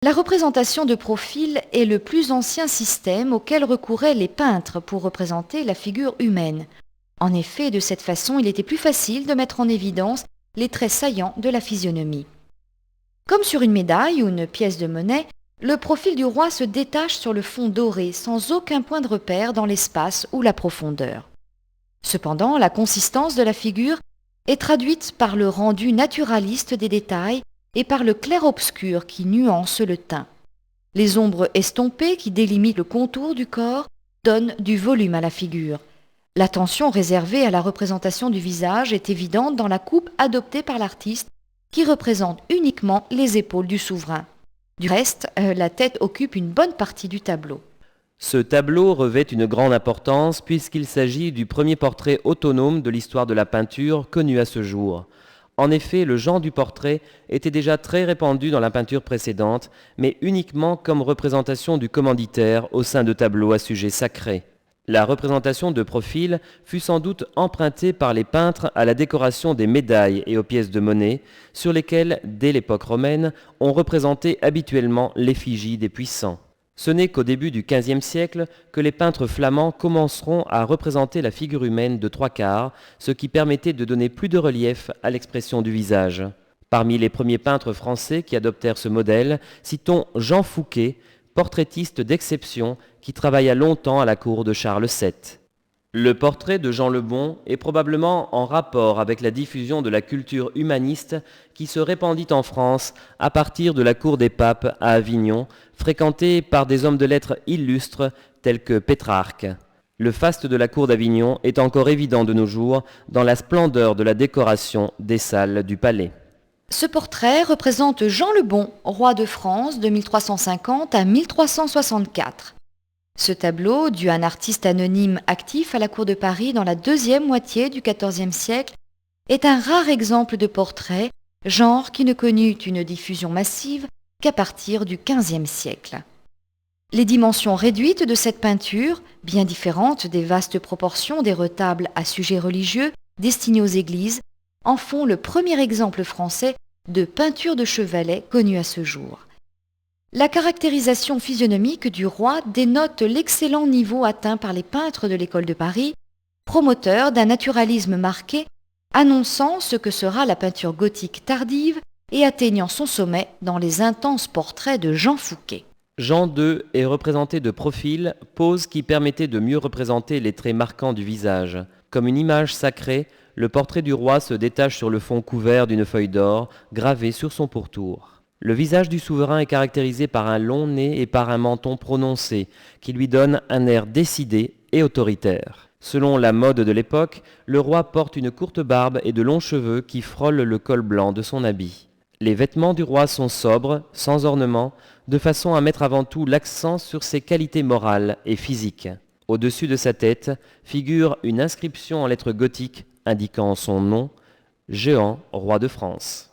La représentation de profil est le plus ancien système auquel recouraient les peintres pour représenter la figure humaine. En effet, de cette façon, il était plus facile de mettre en évidence les traits saillants de la physionomie. Comme sur une médaille ou une pièce de monnaie, le profil du roi se détache sur le fond doré sans aucun point de repère dans l'espace ou la profondeur. Cependant, la consistance de la figure est traduite par le rendu naturaliste des détails et par le clair-obscur qui nuance le teint. Les ombres estompées qui délimitent le contour du corps donnent du volume à la figure. L'attention réservée à la représentation du visage est évidente dans la coupe adoptée par l'artiste qui représente uniquement les épaules du souverain. Du reste, la tête occupe une bonne partie du tableau. Ce tableau revêt une grande importance puisqu'il s'agit du premier portrait autonome de l'histoire de la peinture connu à ce jour. En effet, le genre du portrait était déjà très répandu dans la peinture précédente, mais uniquement comme représentation du commanditaire au sein de tableaux à sujet sacré. La représentation de profil fut sans doute empruntée par les peintres à la décoration des médailles et aux pièces de monnaie, sur lesquelles, dès l'époque romaine, on représentait habituellement l'effigie des puissants. Ce n'est qu'au début du XVe siècle que les peintres flamands commenceront à représenter la figure humaine de trois quarts, ce qui permettait de donner plus de relief à l'expression du visage. Parmi les premiers peintres français qui adoptèrent ce modèle, citons Jean Fouquet, portraitiste d'exception qui travailla longtemps à la cour de Charles VII. Le portrait de Jean le Bon est probablement en rapport avec la diffusion de la culture humaniste qui se répandit en France à partir de la cour des papes à Avignon, fréquentée par des hommes de lettres illustres tels que Pétrarque. Le faste de la cour d'Avignon est encore évident de nos jours dans la splendeur de la décoration des salles du palais. Ce portrait représente Jean le Bon, roi de France de 1350 à 1364. Ce tableau, dû à un artiste anonyme actif à la cour de Paris dans la deuxième moitié du XIVe siècle, est un rare exemple de portrait, genre qui ne connut une diffusion massive qu'à partir du XVe siècle. Les dimensions réduites de cette peinture, bien différentes des vastes proportions des retables à sujets religieux destinés aux églises, en font le premier exemple français de peinture de chevalet connu à ce jour. La caractérisation physionomique du roi dénote l'excellent niveau atteint par les peintres de l'école de Paris, promoteurs d'un naturalisme marqué, annonçant ce que sera la peinture gothique tardive et atteignant son sommet dans les intenses portraits de Jean Fouquet. Jean II est représenté de profil, pose qui permettait de mieux représenter les traits marquants du visage. Comme une image sacrée, le portrait du roi se détache sur le fond couvert d'une feuille d'or, gravée sur son pourtour. Le visage du souverain est caractérisé par un long nez et par un menton prononcé, qui lui donne un air décidé et autoritaire. Selon la mode de l'époque, le roi porte une courte barbe et de longs cheveux qui frôlent le col blanc de son habit. Les vêtements du roi sont sobres, sans ornement, de façon à mettre avant tout l'accent sur ses qualités morales et physiques. Au-dessus de sa tête figure une inscription en lettres gothiques indiquant son nom, Jehan, roi de France.